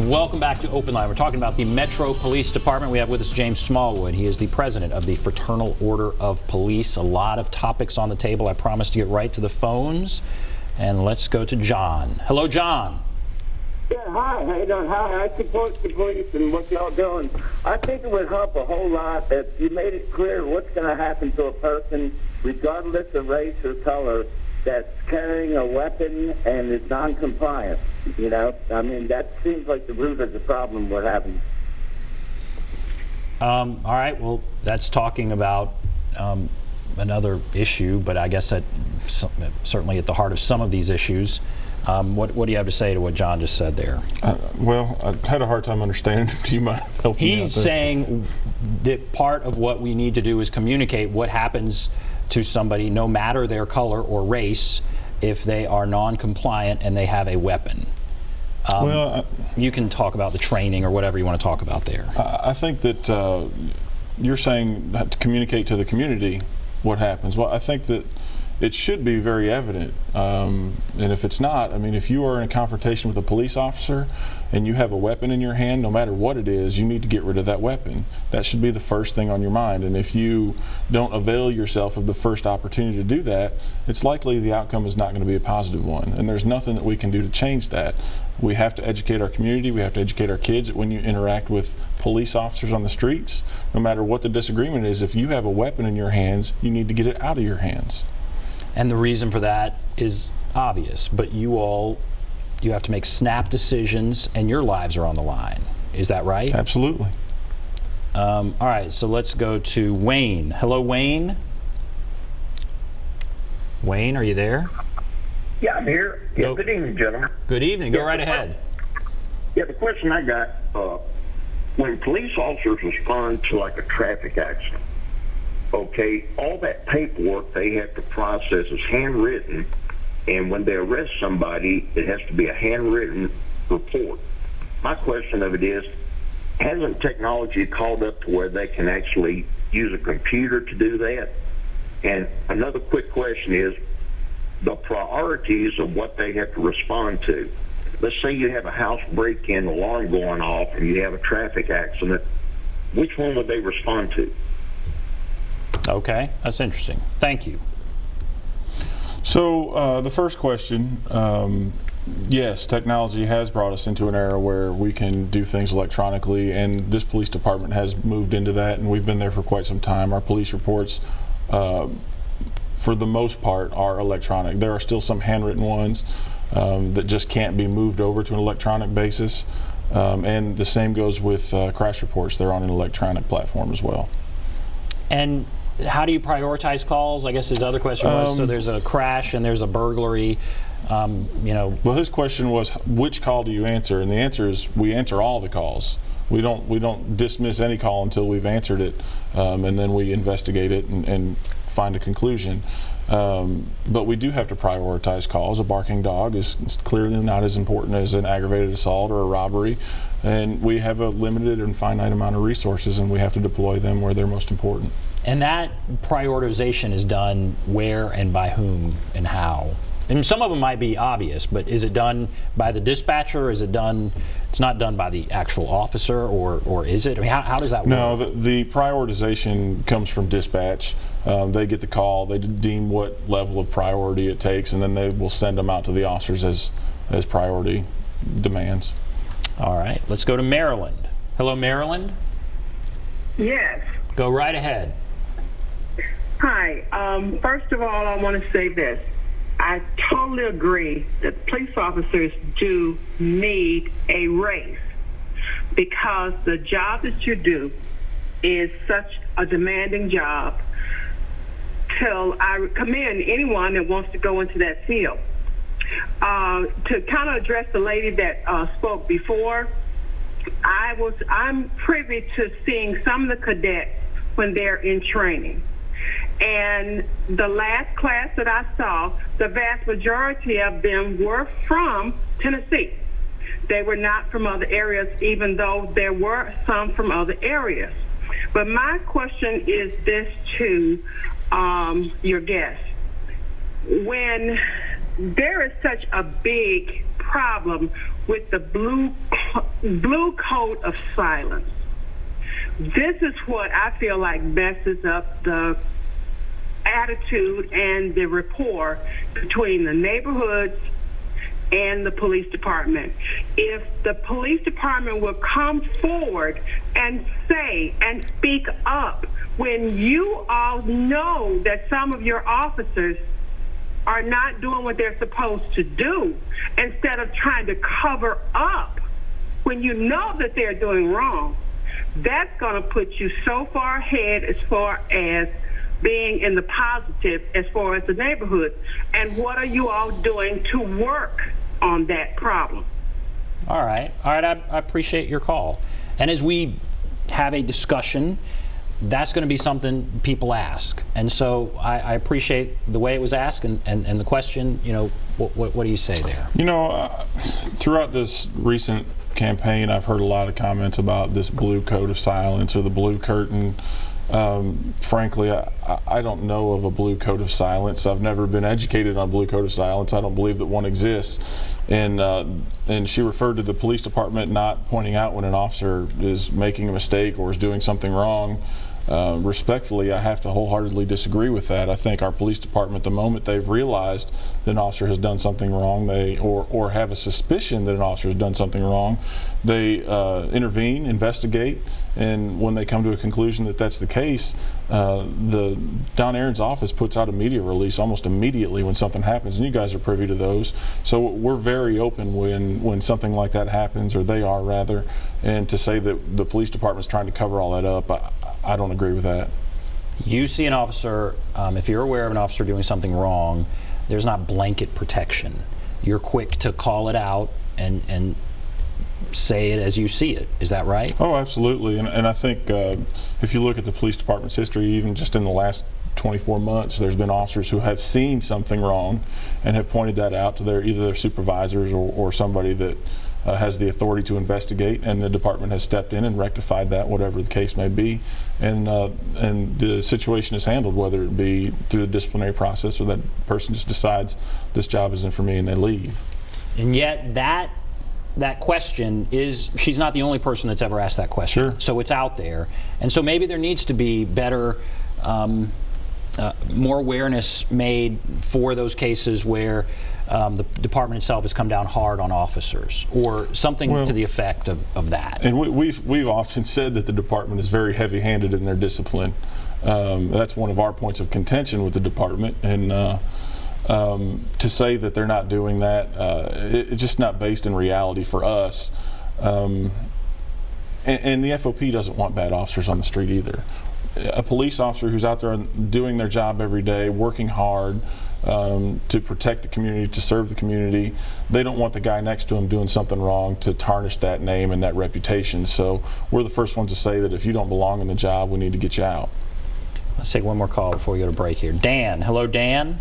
Welcome back to OpenLine. We're talking about the Metro Police Department. We have with us James Smallwood. He is the president of the Fraternal Order of Police. A lot of topics on the table. I promised to get right to the phones. And let's go to John. Hello, John. Yeah, hi. How you doing? Hi, I support the police and what y'all doing. I think it would help a whole lot if you made it clear what's going to happen to a person, regardless of race or color, that's carrying a weapon and is non-compliant. You know, I mean, that seems like the root of the problem we're having. All right, well, that's talking about another issue, but I guess that certainly at the heart of some of these issues. What do you have to say to what John just said there? Well, I had a hard time understanding. Do you mind helping me out there? He's saying that part of what we need to do is communicate what happens to somebody, no matter their color or race, if they are non-compliant and they have a weapon. Well, you can talk about the training or whatever you want to talk about there. I think that you're saying to communicate to the community what happens. Well, I think that it should be very evident, and if it's not, I mean, if you are in a confrontation with a police officer and you have a weapon in your hand, no matter what it is, you need to get rid of that weapon. That should be the first thing on your mind, and if you don't avail yourself of the first opportunity to do that, it's likely the outcome is not going to be a positive one, and there's nothing that we can do to change that. We have to educate our community, we have to educate our kids that when you interact with police officers on the streets, no matter what the disagreement is, if you have a weapon in your hands, you need to get it out of your hands. And the reason for that is obvious, but you have to make snap decisions and your lives are on the line. Is that right? Absolutely. All right, so let's go to Wayne. Hello, Wayne. Wayne, are you there? Yeah, I'm here. Yeah, good evening, gentlemen. Good evening. Go right ahead. Yeah, the question I got, when police officers respond to like a traffic accident, okay, all that paperwork they have to process is handwritten, and when they arrest somebody, it has to be a handwritten report. My question of it is, hasn't technology called up to where they can actually use a computer to do that? And another quick question is, the priorities of what they have to respond to. Let's say you have a house break-in, alarm going off, and you have a traffic accident. Which one would they respond to? Okay, that's interesting. Thank you. So the first question, yes, technology has brought us into an era where we can do things electronically, and this police department has moved into that, and we've been there for quite some time. Our police reports, for the most part, are electronic. There are still some handwritten ones that just can't be moved over to an electronic basis, and the same goes with crash reports. They're on an electronic platform as well. And how do you prioritize calls? I guess his other question was, so there's a crash and there's a burglary, you know. Well, his question was, which call do you answer? And the answer is, we answer all the calls. We don't dismiss any call until we've answered it, and then we investigate it and find a conclusion. But we do have to prioritize calls. A barking dog is clearly not as important as an aggravated assault or a robbery, and we have a limited and finite amount of resources, and we have to deploy them where they're most important. And that prioritization is done where and by whom and how? And some of them might be obvious, but is it done by the dispatcher? Is it done, it's not done by the actual officer, or is it? I mean, how does that work? No, the prioritization comes from dispatch. They get the call, they deem what level of priority it takes, and then they will send them out to the officers as priority demands. All right, let's go to Maryland. Hello, Maryland? Yes. Go right ahead. Hi. First of all, I want to say this. I totally agree that police officers do need a raise, because the job that you do is such a demanding job. Till I commend anyone that wants to go into that field. To kind of address the lady that spoke before, I'm privy to seeing some of the cadets when they're in training. And the last class that I saw, the vast majority of them were from Tennessee. They were not from other areas, even though there were some from other areas. But my question is this to your guest. When there is such a big problem with the blue code of silence. This is what I feel like messes up the attitude and the rapport between the neighborhoods and the police department. If the police department will come forward and say and speak up when you all know that some of your officers are not doing what they're supposed to do, instead of trying to cover up when you know that they're doing wrong, that's going to put you so far ahead as far as being in the positive as far as the neighborhood. And what are you all doing to work on that problem? All right. I appreciate your call. And as we have a discussion, that's going to be something people ask. And so I appreciate the way it was asked and the question, you know, what do you say there? You know, throughout this recent campaign, I've heard a lot of comments about this blue code of silence or the blue curtain. Frankly, I don't know of a blue code of silence. I've never been educated on blue code of silence. I don't believe that one exists. And she referred to the police department not pointing out when an officer is making a mistake or is doing something wrong. Respectfully, I have to wholeheartedly disagree with that. I think our police department, the moment they've realized that an officer has done something wrong, or have a suspicion that an officer has done something wrong, they intervene, investigate, and when they come to a conclusion that that's the case, Don Aaron's office puts out a media release almost immediately when something happens, and you guys are privy to those. So we're very open when something like that happens, or they are rather, and to say that the police department's trying to cover all that up, I don't agree with that. You see an officer, if you're aware of an officer doing something wrong, there's not blanket protection. You're quick to call it out and say it as you see it. Is that right? Oh, absolutely. And I think if you look at the police department's history, even just in the last 24 months, there's been officers who have seen something wrong and have pointed that out to either their supervisors or somebody that has the authority to investigate, and the department has stepped in and rectified that, whatever the case may be, and the situation is handled, whether it be through the disciplinary process or that person just decides this job isn't for me and they leave. And yet that question is, she's not the only person that's ever asked that question. Sure. So it's out there, and so maybe there needs to be better more awareness made for those cases where the department itself has come down hard on officers, or something to the effect of that. And we've often said that the department is very heavy-handed in their discipline. That's one of our points of contention with the department, and to say that they're not doing that, it's just not based in reality for us. And the FOP doesn't want bad officers on the street either. A police officer who's out there doing their job every day, working hard to protect the community, to serve the community, they don't want the guy next to him doing something wrong to tarnish that name and that reputation. So we're the first ones to say that if you don't belong in the job, we need to get you out. Let's take one more call before we go to break here. Dan. Hello, Dan.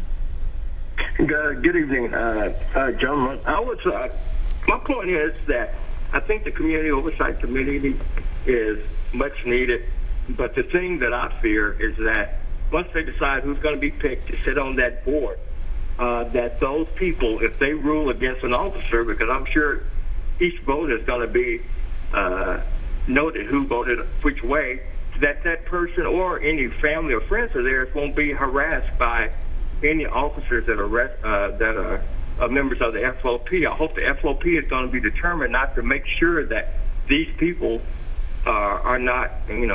Good evening, gentlemen. My point is that I think the Community Oversight Committee is much needed. But the thing that I fear is that once they decide who's going to be picked to sit on that board, that those people, if they rule against an officer, because I'm sure each vote is going to be noted who voted which way, that person or any family or friends of theirs won't be harassed by any officers that are members of the FOP. I hope the FOP is going to be determined not to make sure that these people are not,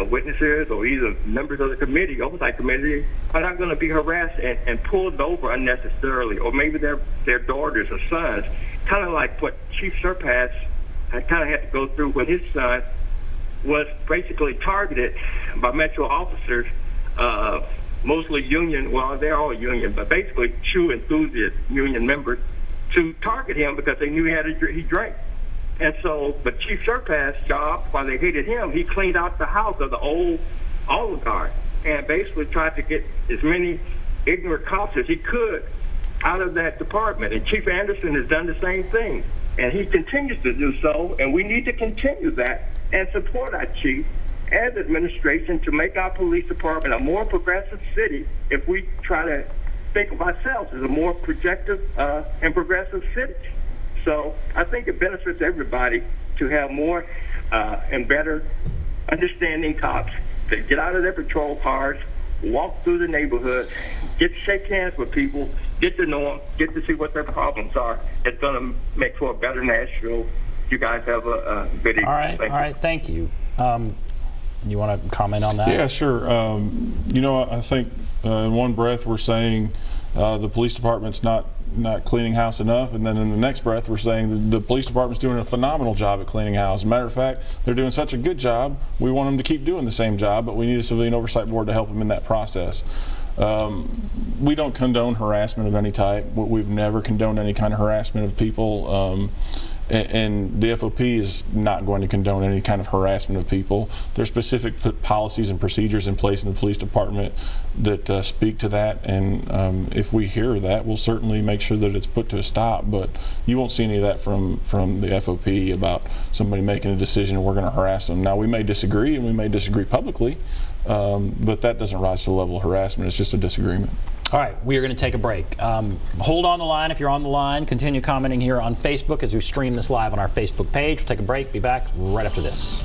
witnesses or either members of the committee, oversight committee, are not going to be harassed and pulled over unnecessarily, or maybe their daughters or sons, kind of like what Chief Surpass kind of had to go through when his son was basically targeted by Metro officers, mostly union, well, they're all union, but basically shoe enthusiast union members, to target him because they knew he drank. And so, but Chief Surpass' job, while they hated him, he cleaned out the house of the old oligarch and basically tried to get as many ignorant cops as he could out of that department. And Chief Anderson has done the same thing, and he continues to do so, and we need to continue that and support our chief as administration to make our police department a more progressive city if we try to think of ourselves as a more projective and progressive city. So I think it benefits everybody to have more and better understanding cops that get out of their patrol cars, walk through the neighborhood, get to shake hands with people, get to know them, get to see what their problems are. It's going to make for a better Nashville. You guys have a good evening. All right, thank you. You want to comment on that? Yeah, sure. You know, I think in one breath we're saying the police department's not cleaning house enough, and then in the next breath we're saying that the police department's doing a phenomenal job at cleaning house. As a matter of fact, they're doing such a good job, we want them to keep doing the same job, but we need a civilian oversight board to help them in that process. We don't condone harassment of any type. We've never condoned any kind of harassment of people. And the FOP is not going to condone any kind of harassment of people. There's specific policies and procedures in place in the police department that speak to that, and if we hear that, we'll certainly make sure that it's put to a stop. But you won't see any of that from the FOP about somebody making a decision and we're going to harass them. Now, we may disagree, and we may disagree publicly, but that doesn't rise to the level of harassment. It's just a disagreement. All right, we are going to take a break. Hold on the line if you're on the line. Continue commenting here on Facebook as we stream this live on our Facebook page. We'll take a break, be back right after this.